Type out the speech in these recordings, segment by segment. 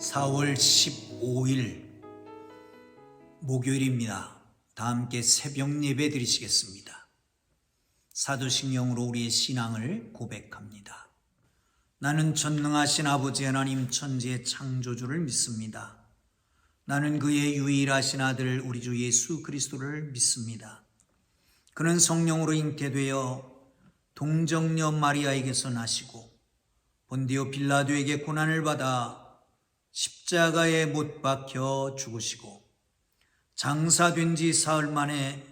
4월 15일 목요일입니다. 다 함께 새벽 예배 드리시겠습니다. 사도신경으로 우리의 신앙을 고백합니다. 나는 전능하신 아버지 하나님 천지의 창조주를 믿습니다. 나는 그의 유일하신 아들 우리 주 예수 그리스도를 믿습니다. 그는 성령으로 잉태되어 동정녀 마리아에게서 나시고 본디오 빌라도에게 고난을 받아 십자가에 못 박혀 죽으시고 장사된 지 사흘 만에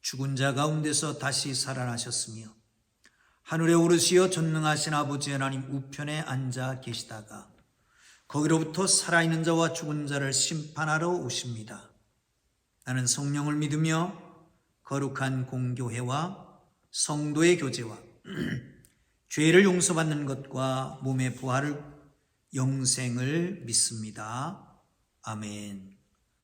죽은 자 가운데서 다시 살아나셨으며 하늘에 오르시어 전능하신 아버지 하나님 우편에 앉아 계시다가 거기로부터 살아있는 자와 죽은 자를 심판하러 오십니다. 나는 성령을 믿으며 거룩한 공교회와 성도의 교제와 죄를 용서받는 것과 몸의 부활을 영생을 믿습니다. 아멘.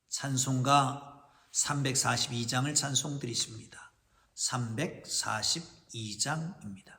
찬송가 342장을 찬송 드리십니다. 342장입니다.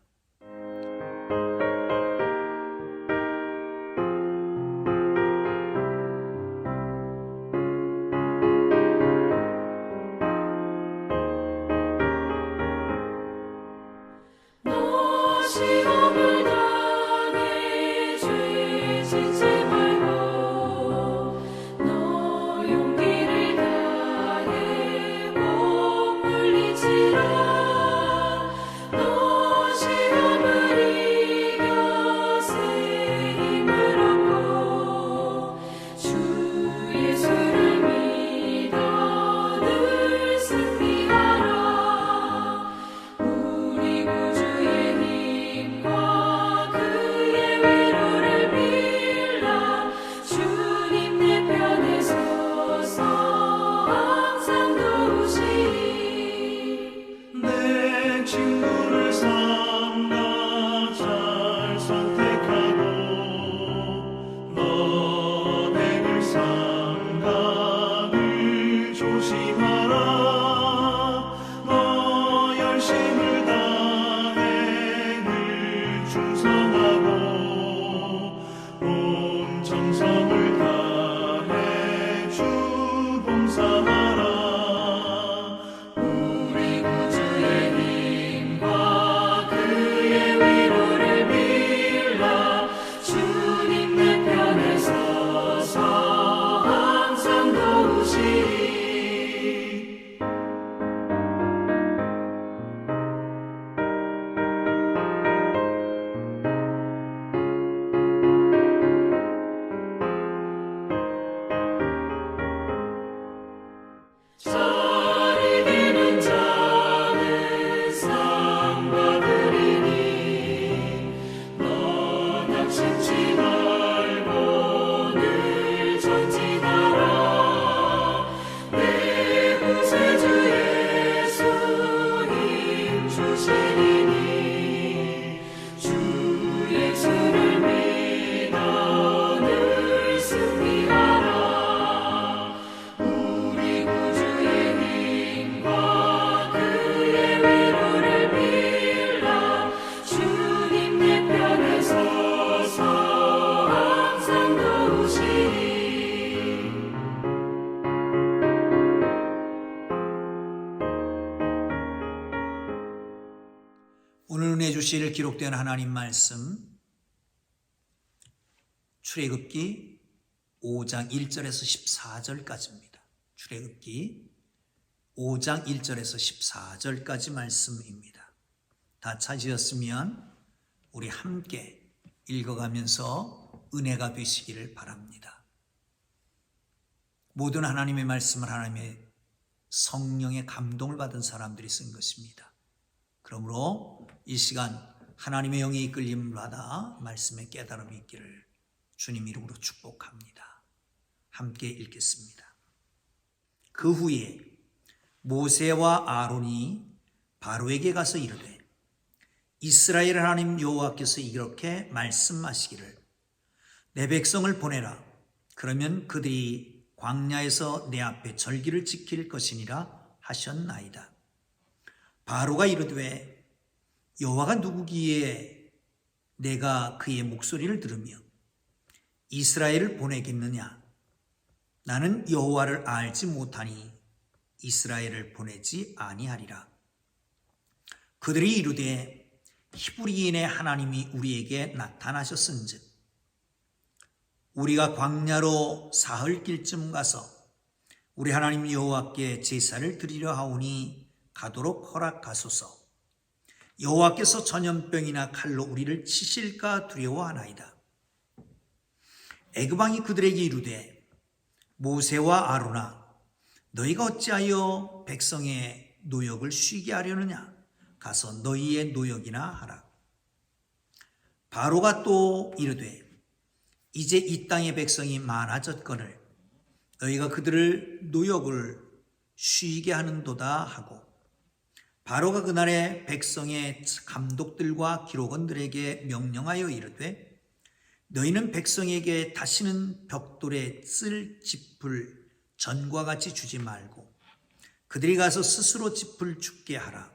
오늘 은혜 주실 기록된 하나님 말씀 출애굽기 5장 1절에서 14절까지입니다. 출애굽기 5장 1절에서 14절까지 말씀입니다. 다 찾으셨으면 우리 함께 읽어가면서 은혜가 되시기를 바랍니다. 모든 하나님의 말씀을 하나님의 성령의 감동을 받은 사람들이 쓴 것입니다. 그러므로 이 시간 하나님의 영의 이끌림을 받아 말씀의 깨달음이 있기를 주님 이름으로 축복합니다. 함께 읽겠습니다. 그 후에 모세와 아론이 바로에게 가서 이르되 이스라엘 하나님 여호와께서 이렇게 말씀하시기를 내 백성을 보내라. 그러면 그들이 광야에서 내 앞에 절기를 지킬 것이니라 하셨나이다. 바로가 이르되 여호와가 누구기에 내가 그의 목소리를 들으며 이스라엘을 보내겠느냐? 나는 여호와를 알지 못하니 이스라엘을 보내지 아니하리라. 그들이 이르되 히브리인의 하나님이 우리에게 나타나셨은즉 우리가 광야로 사흘 길쯤 가서 우리 하나님 여호와께 제사를 드리려 하오니 가도록 허락하소서. 여호와께서 전염병이나 칼로 우리를 치실까 두려워하나이다. 애굽 왕이 그들에게 이르되 모세와 아론아 너희가 어찌하여 백성의 노역을 쉬게 하려느냐? 가서 너희의 노역이나 하라. 바로가 또 이르되 이제 이 땅의 백성이 많아졌거늘 너희가 그들을 노역을 쉬게 하는도다 하고, 바로가 그날에 백성의 감독들과 기록원들에게 명령하여 이르되 너희는 백성에게 다시는 벽돌에 쓸 짚을 전과 같이 주지 말고 그들이 가서 스스로 짚을 줍게 하라.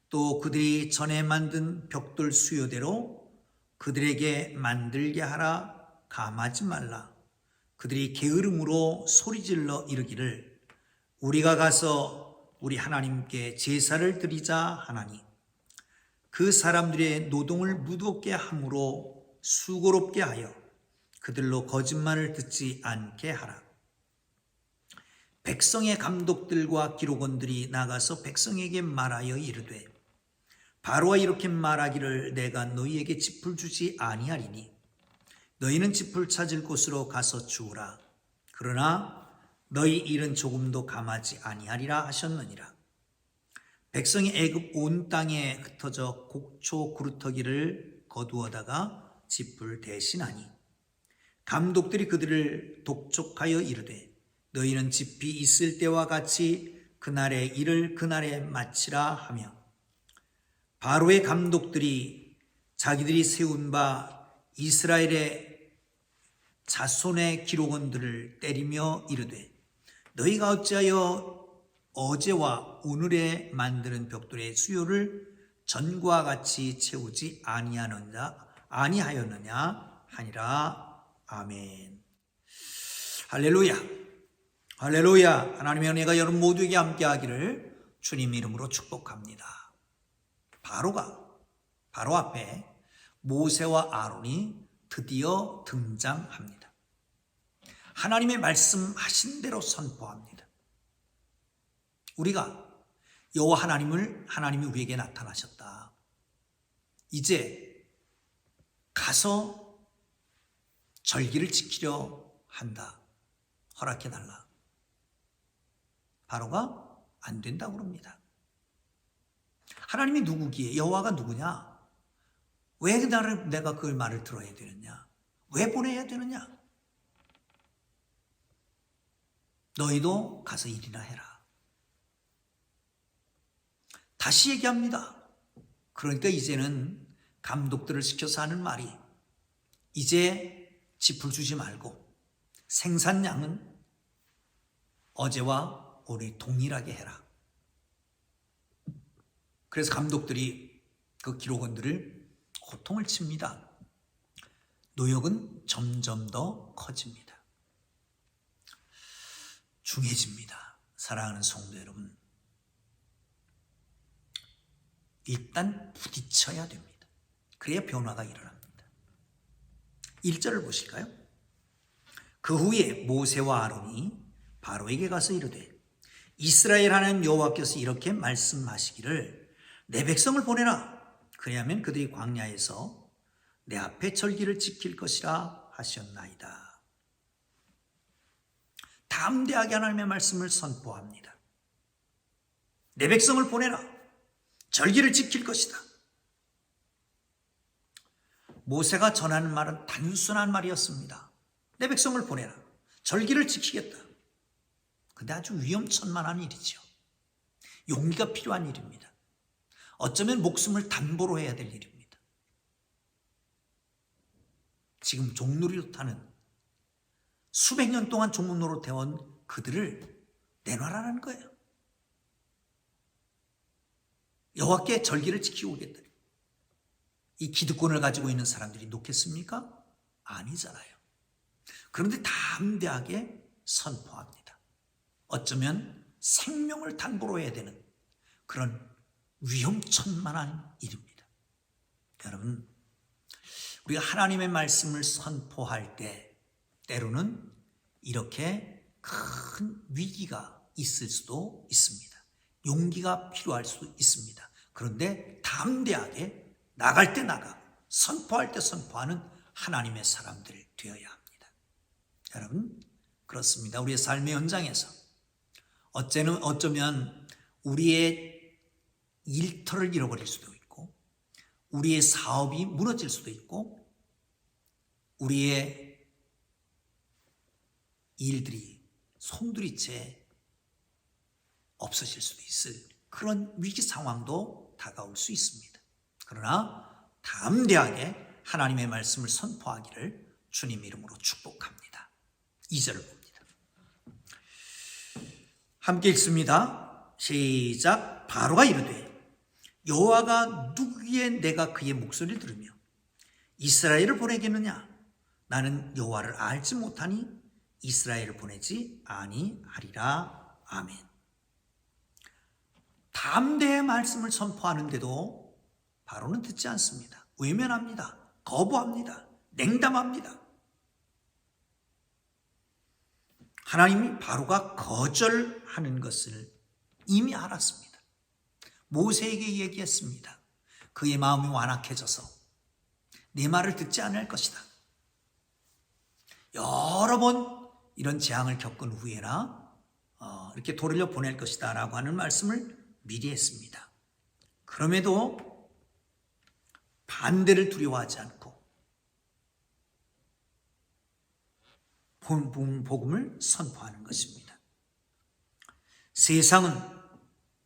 또 그들이 전에 만든 벽돌 수요대로 그들에게 만들게 하라. 감하지 말라. 그들이 게으름으로 소리질러 이르기를 우리가 가서 우리 하나님께 제사를 드리자 하나니 그 사람들의 노동을 무겁게 함으로 수고롭게 하여 그들로 거짓말을 듣지 않게 하라. 백성의 감독들과 기록원들이 나가서 백성에게 말하여 이르되 바로가 이렇게 말하기를 내가 너희에게 짚을 주지 아니하리니 너희는 짚을 찾을 곳으로 가서 주우라. 그러나 너희 일은 조금도 감하지 아니하리라 하셨느니라. 백성이 애굽 온 땅에 흩어져 곡초 구루터기를 거두어다가 짚을 대신하니 감독들이 그들을 독촉하여 이르되 너희는 짚이 있을 때와 같이 그날의 일을 그날에 마치라 하며, 바로의 감독들이 자기들이 세운 바 이스라엘의 자손의 기록원들을 때리며 이르되 너희가 어찌하여 어제와 오늘에 만드는 벽돌의 수요를 전과 같이 채우지 아니하였느냐 하니라. 아멘. 할렐루야. 할렐루야. 하나님의 은혜가 여러분 모두에게 함께하기를 주님 이름으로 축복합니다. 바로 앞에 모세와 아론이 드디어 등장합니다. 하나님의 말씀하신 대로 선포합니다. 우리가 여호와 하나님이 우리에게 나타나셨다. 이제 가서 절기를 지키려 한다. 허락해달라. 바로가 안 된다고 그럽니다. 하나님이 누구기에, 여호와가 누구냐? 왜 내가 그 말을 들어야 되느냐? 왜 보내야 되느냐? 너희도 가서 일이나 해라. 다시 얘기합니다. 그러니까 이제는 감독들을 시켜서 하는 말이 이제 짚을 주지 말고 생산량은 어제와 오늘 동일하게 해라. 그래서 감독들이 그 기록원들을 고통을 칩니다. 노역은 점점 더 커집니다. 중해집니다. 사랑하는 성도 여러분, 일단 부딪혀야 됩니다. 그래야 변화가 일어납니다. 1절을 보실까요? 그 후에 모세와 아론이 바로에게 가서 이르되 이스라엘 하나님 여호와께서 이렇게 말씀하시기를 내 백성을 보내라. 그리하면 그들이 광야에서 내 앞에 절기를 지킬 것이라 하셨나이다. 담대하게 하나님의 말씀을 선포합니다. 내 백성을 보내라. 절기를 지킬 것이다. 모세가 전하는 말은 단순한 말이었습니다. 내 백성을 보내라. 절기를 지키겠다. 근데 아주 위험천만한 일이죠. 용기가 필요한 일입니다. 어쩌면 목숨을 담보로 해야 될 일입니다. 지금 종노릇하는 수백 년 동안 종노릇 해온 그들을 내놔라는 거예요. 여호와께 절기를 지키고 오겠다. 이 기득권을 가지고 있는 사람들이 놓겠습니까? 아니잖아요. 그런데 담대하게 선포합니다. 어쩌면 생명을 담보로 해야 되는 그런 위험천만한 일입니다. 여러분, 우리가 하나님의 말씀을 선포할 때 때로는 이렇게 큰 위기가 있을 수도 있습니다. 용기가 필요할 수도 있습니다. 그런데 담대하게 나갈 때 나가고 선포할 때 선포하는 하나님의 사람들 되어야 합니다. 여러분, 그렇습니다. 우리의 삶의 현장에서 어쩌면 우리의 일터를 잃어버릴 수도 있고, 우리의 사업이 무너질 수도 있고, 우리의 일들이 송두리째 없어질 수도 있을 그런 위기 상황도 다가올 수 있습니다. 그러나 담대하게 하나님의 말씀을 선포하기를 주님 이름으로 축복합니다. 2절을 봅니다. 함께 읽습니다. 시작. 바로가 이르되 여호와가 누구기에 내가 그의 목소리를 들으며 이스라엘을 보내겠느냐? 나는 여호와를 알지 못하니 이스라엘을 보내지 아니하리라. 아멘. 담대의 말씀을 선포하는데도 바로는 듣지 않습니다. 외면합니다. 거부합니다. 냉담합니다. 하나님이 바로가 거절하는 것을 이미 알았습니다. 모세에게 얘기했습니다. 그의 마음이 완악해져서 내 말을 듣지 않을 것이다. 여러 번 이런 재앙을 겪은 후에나 이렇게 돌려 보낼 것이다 라고 하는 말씀을 미리 했습니다. 그럼에도 반대를 두려워하지 않고 복음을 선포하는 것입니다. 세상은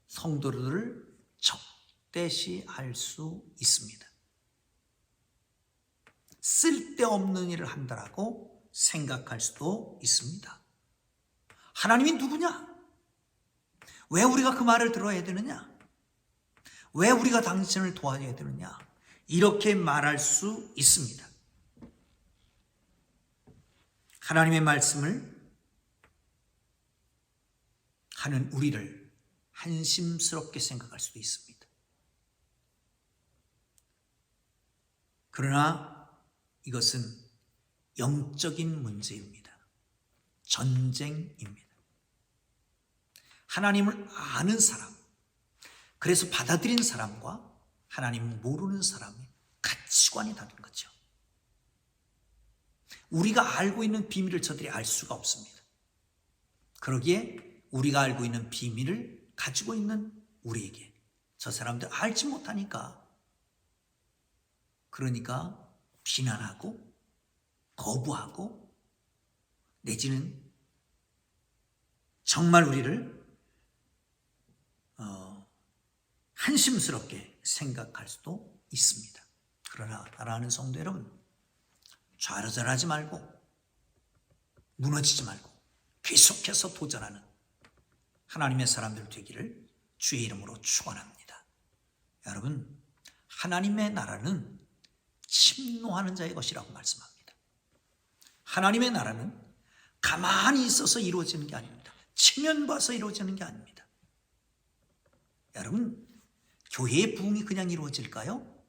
성도들을 적대시할 수 있습니다. 쓸데없는 일을 한다라고 생각할 수도 있습니다. 하나님이 누구냐? 왜 우리가 그 말을 들어야 되느냐? 왜 우리가 당신을 도와줘야 되느냐? 이렇게 말할 수 있습니다. 하나님의 말씀을 하는 우리를 한심스럽게 생각할 수도 있습니다. 그러나 이것은 영적인 문제입니다. 전쟁입니다. 하나님을 아는 사람, 그래서 받아들인 사람과 하나님을 모르는 사람의 가치관이 다른 거죠. 우리가 알고 있는 비밀을 저들이 알 수가 없습니다. 그러기에 우리가 알고 있는 비밀을 가지고 있는 우리에게 저 사람들 알지 못하니까, 그러니까 비난하고 거부하고 내지는 정말 우리를 한심스럽게 생각할 수도 있습니다. 그러나 사랑하는 성도 여러분, 좌절하지 말고 무너지지 말고 계속해서 도전하는 하나님의 사람들 되기를 주의 이름으로 축원합니다. 여러분, 하나님의 나라는 침노하는 자의 것이라고 말씀합니다. 하나님의 나라는 가만히 있어서 이루어지는 게 아닙니다. 치면 봐서 이루어지는 게 아닙니다. 여러분, 교회의 부흥이 그냥 이루어질까요?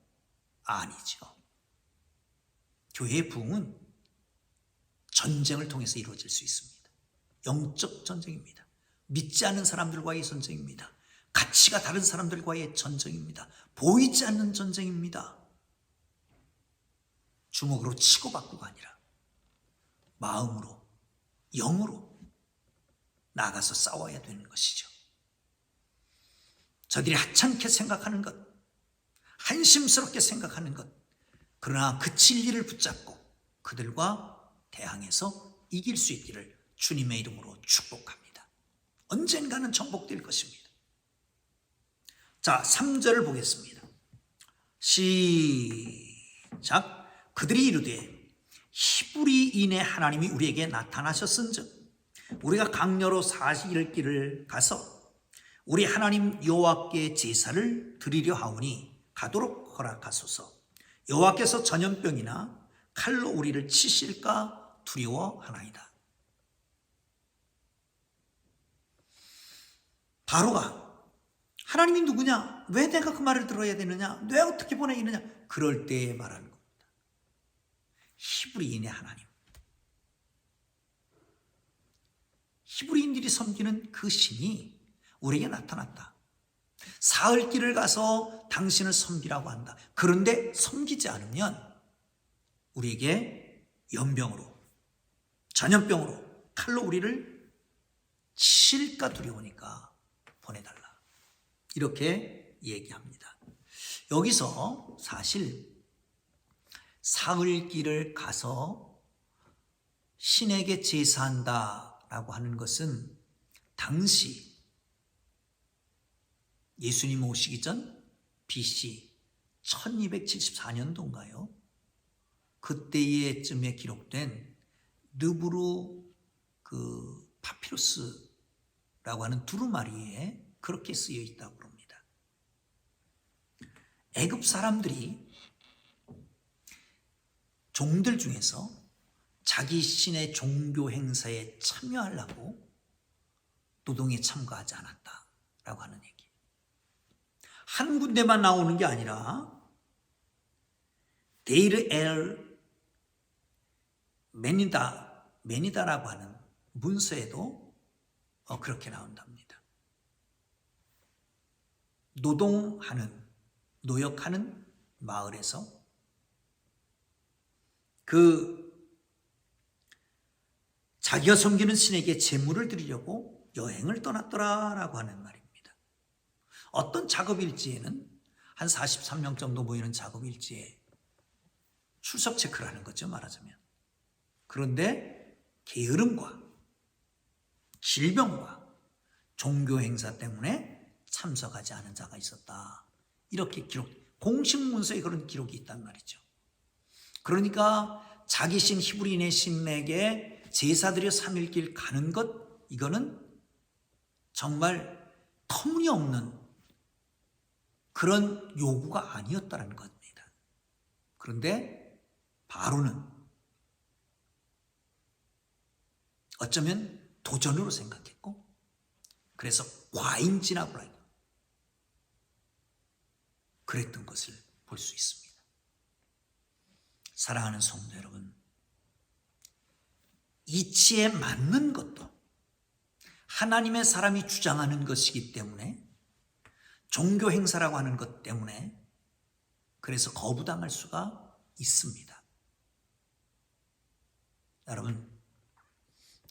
아니죠. 교회의 부흥은 전쟁을 통해서 이루어질 수 있습니다. 영적 전쟁입니다. 믿지 않는 사람들과의 전쟁입니다. 가치가 다른 사람들과의 전쟁입니다. 보이지 않는 전쟁입니다. 주먹으로 치고받고가 아니라 마음으로, 영으로 나가서 싸워야 되는 것이죠. 저들이 하찮게 생각하는 것, 한심스럽게 생각하는 것, 그러나 그 진리를 붙잡고 그들과 대항해서 이길 수 있기를 주님의 이름으로 축복합니다. 언젠가는 정복될 것입니다. 자, 3절을 보겠습니다. 시작. 그들이 이르되 히브리인의 하나님이 우리에게 나타나셨은즉 우리가 강야로 40일 길을 가서 우리 하나님 여호와께 제사를 드리려 하오니 가도록 허락하소서. 여호와께서 전염병이나 칼로 우리를 치실까 두려워하나이다. 바로가 하나님이 누구냐? 왜 내가 그 말을 들어야 되느냐? 왜 어떻게 보내기느냐? 그럴 때에 말하는 겁니다. 히브리인의 하나님. 히브리인들이 섬기는 그 신이 우리에게 나타났다. 사흘 길을 가서 당신을 섬기라고 한다. 그런데 섬기지 않으면 우리에게 연병으로, 전염병으로, 칼로 우리를 칠까 두려우니까 보내달라. 이렇게 얘기합니다. 여기서 사실 사흘 길을 가서 신에게 제사한다라고 하는 것은 당시 예수님 오시기 전 BC 1274년도인가요? 그때에쯤에 기록된 느부르 파피루스라고 하는 두루마리에 그렇게 쓰여 있다고 합니다. 애굽 사람들이 종들 중에서 자기 신의 종교 행사에 참여하려고 노동에 참가하지 않았다라고 하는 얘기. 한 군데만 나오는 게 아니라 데이르 엘 메니다라고 하는 문서에도 그렇게 나온답니다. 노역하는 마을에서 자기가 섬기는 신에게 제물을 드리려고 여행을 떠났더라라고 하는 말입니다. 어떤 작업일지에는 한 43명 정도 모이는 작업일지에 출석 체크를 하는 거죠, 말하자면. 그런데 게으름과 질병과 종교 행사 때문에 참석하지 않은 자가 있었다. 이렇게 공식 문서에 그런 기록이 있단 말이죠. 그러니까 자기 신 히브리인의 신에게 제사드려 3일길 가는 것, 이거는 정말 터무니없는 그런 요구가 아니었다는 겁니다. 그런데 바로는 어쩌면 도전으로 생각했고, 그래서 과잉진압을 하고 그랬던 것을 볼 수 있습니다. 사랑하는 성도 여러분, 이치에 맞는 것도 하나님의 사람이 주장하는 것이기 때문에, 종교 행사라고 하는 것 때문에 그래서 거부당할 수가 있습니다. 여러분,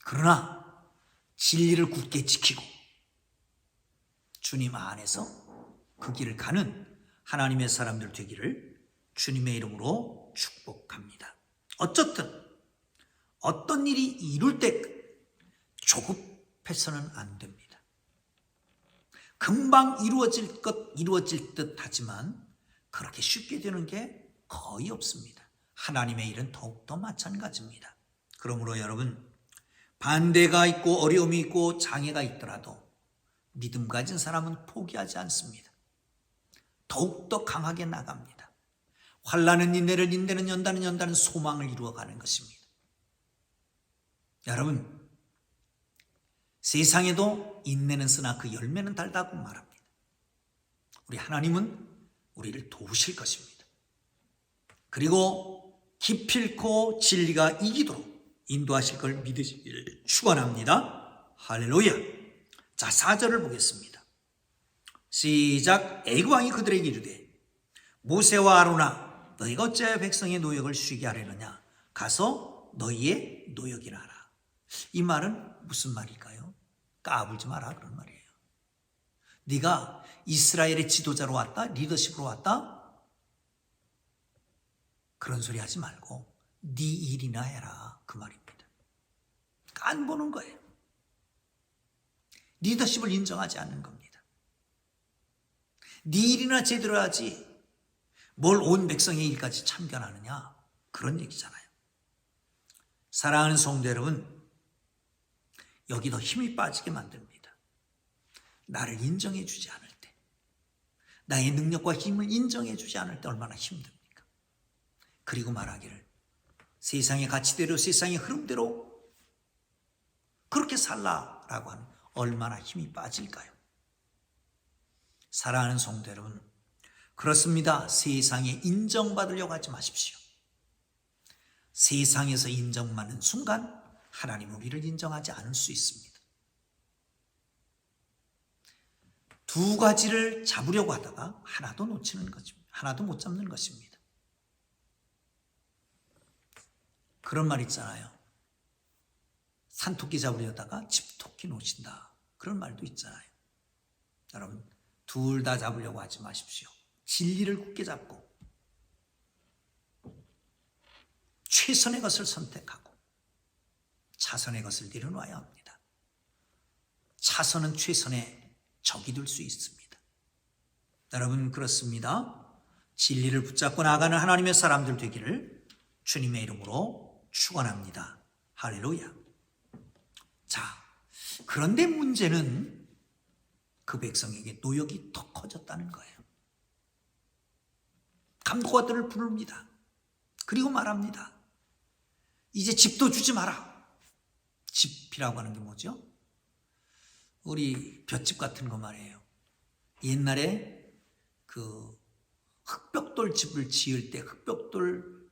그러나 진리를 굳게 지키고 주님 안에서 그 길을 가는 하나님의 사람들 되기를 주님의 이름으로 축복합니다. 어쨌든 어떤 일이 이룰 때 조급해서는 안 됩니다. 금방 이루어질 듯 하지만 그렇게 쉽게 되는 게 거의 없습니다. 하나님의 일은 더욱더 마찬가지입니다. 그러므로 여러분, 반대가 있고 어려움이 있고 장애가 있더라도 믿음 가진 사람은 포기하지 않습니다. 더욱더 강하게 나갑니다. 환난은 인내를, 인내는 연단은 연단은 소망을 이루어가는 것입니다. 여러분, 세상에도 인내는 쓰나 그 열매는 달다고 말합니다. 우리 하나님은 우리를 도우실 것입니다. 그리고 기필코 진리가 이기도록 인도하실 걸 믿으시기를 축원합니다. 할렐루야. 자, 4절을 보겠습니다. 시작. 애굽 왕이 그들에게 이르되 모세와 아로나, 너희가 어찌하여 백성의 노역을 쉬게 하려느냐? 가서 너희의 노역이나 하라. 이 말은 무슨 말일까요? 까불지 마라, 그런 말이에요. 네가 이스라엘의 지도자로 왔다? 리더십으로 왔다? 그런 소리 하지 말고 네 일이나 해라, 그 말입니다. 안 보는 거예요. 리더십을 인정하지 않는 겁니다. 네 일이나 제대로 하지 뭘 온 백성의 일까지 참견하느냐, 그런 얘기잖아요. 사랑하는 성도 여러분, 여기 더 힘이 빠지게 만듭니다. 나를 인정해 주지 않을 때, 나의 능력과 힘을 인정해 주지 않을 때 얼마나 힘듭니까? 그리고 말하기를 세상의 가치대로 세상의 흐름대로 그렇게 살라라고 하면 얼마나 힘이 빠질까요? 사랑하는 성도 여러분, 그렇습니다. 세상에 인정받으려고 하지 마십시오. 세상에서 인정받는 순간 하나님은 우리를 인정하지 않을 수 있습니다. 두 가지를 잡으려고 하다가 하나도 놓치는 것입니다. 하나도 못 잡는 것입니다. 그런 말 있잖아요. 산토끼 잡으려다가 집토끼 놓친다. 그런 말도 있잖아요. 여러분, 둘 다 잡으려고 하지 마십시오. 진리를 굳게 잡고 최선의 것을 선택하고 차선의 것을 내려놔야 합니다. 차선은 최선의 적이 될 수 있습니다. 여러분, 그렇습니다. 진리를 붙잡고 나아가는 하나님의 사람들 되기를 주님의 이름으로 축원합니다. 할렐루야. 자, 그런데 문제는 그 백성에게 노역이 더 커졌다는 거예요. 감독가 들을 부릅니다. 그리고 말합니다. 이제 집도 주지 마라. 집이라고 하는 게 뭐죠? 우리 볏집 같은 거 말이에요. 옛날에 그 흙벽돌 집을 지을 때 흙벽돌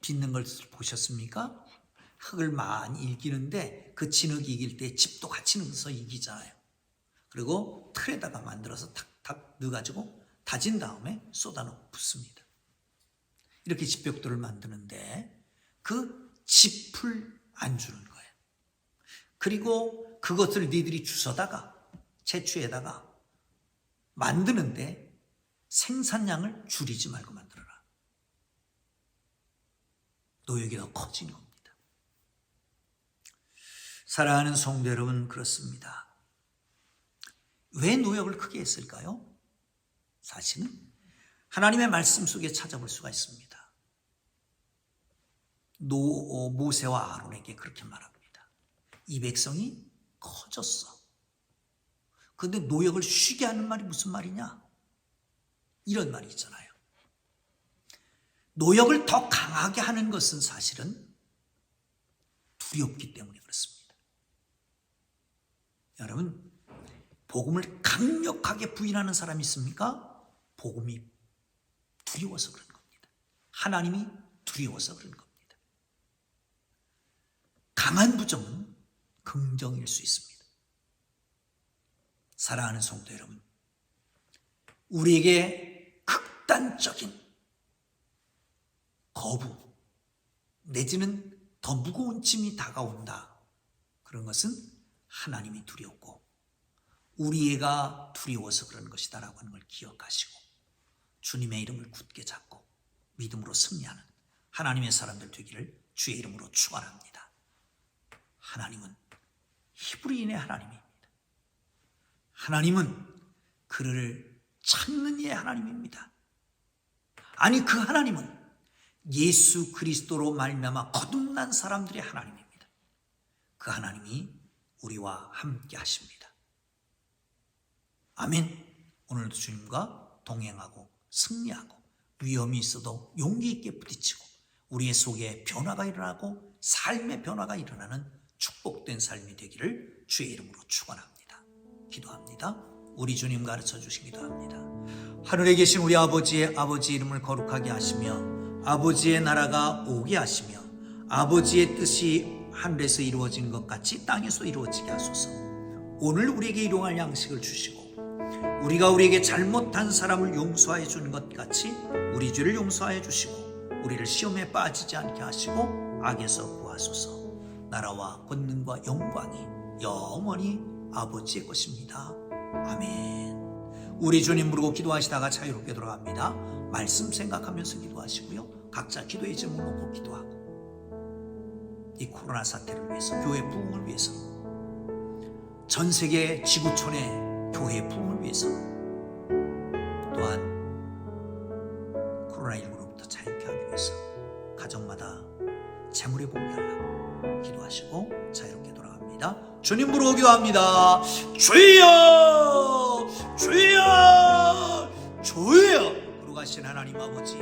빚는 걸 보셨습니까? 흙을 많이 이기는데 그 진흙이 이길 때 집도 같이 넣어서 이기잖아요. 그리고 틀에다가 만들어서 탁탁 넣어가지고 다진 다음에 쏟아놓고 붓습니다. 이렇게 집벽돌을 만드는데 그 짚을 안 주는 거예요. 그리고 그것을 니들이 주워다가 채취에다가 만드는데 생산량을 줄이지 말고 만들어라. 노역이 더 커진 겁니다. 사랑하는 성도 여러분, 그렇습니다. 왜 노역을 크게 했을까요? 사실은 하나님의 말씀 속에 찾아볼 수가 있습니다. 모세와 아론에게 그렇게 말합니다. 이 백성이 커졌어. 그런데 노역을 쉬게 하는 말이 무슨 말이냐? 이런 말이 있잖아요. 노역을 더 강하게 하는 것은 사실은 두렵기 때문에 그렇습니다. 여러분, 복음을 강력하게 부인하는 사람이 있습니까? 복음이 두려워서 그런 겁니다. 하나님이 두려워서 그런 겁니다. 강한 부정은 긍정일 수 있습니다. 사랑하는 성도 여러분, 우리에게 극단적인 거부 내지는 더 무거운 짐이 다가온다. 그런 것은 하나님이 두렵고 우리가 두려워서 그런 것이다라고 하는 걸 기억하시고 주님의 이름을 굳게 잡고 믿음으로 승리하는 하나님의 사람들 되기를 주의 이름으로 축원합니다. 하나님은 히브리인의 하나님입니다. 하나님은 그를 찾는 이의 하나님입니다. 아니, 그 하나님은 예수 그리스도로 말미암아 거듭난 사람들의 하나님입니다. 그 하나님이 우리와 함께 하십니다. 아멘. 오늘도 주님과 동행하고 승리하고 위험이 있어도 용기 있게 부딪히고 우리의 속에 변화가 일어나고 삶의 변화가 일어나는 축복된 삶이 되기를 주의 이름으로 축원합니다. 기도합니다. 우리 주님 가르쳐 주시기 기도합니다. 하늘에 계신 우리 아버지의 이름을 거룩하게 하시며 아버지의 나라가 오게 하시며 아버지의 뜻이 하늘에서 이루어진 것 같이 땅에서 이루어지게 하소서. 오늘 우리에게 일용할 양식을 주시고 우리가 우리에게 잘못한 사람을 용서해 주는 것 같이 우리 죄를 용서해 주시고 우리를 시험에 빠지지 않게 하시고 악에서 구하소서. 나라와 권능과 영광이 영원히 아버지의 것입니다. 아멘. 우리 주님 부르고 기도하시다가 자유롭게 돌아갑니다. 말씀 생각하면서 기도하시고요. 각자 기도의 제목 놓고 기도하고 이 코로나 사태를 위해서 교회 부흥을 위해서 전 세계 지구촌의 교회 부흥을 위해서 또한 코로나19로부터 자유케 하기 위해서 가정마다 재물의 복을 달라고 기도하시고 자유롭게 돌아갑니다. 주님 부르고 기도합니다. 주여 주여 주여 부르가신 하나님 아버지,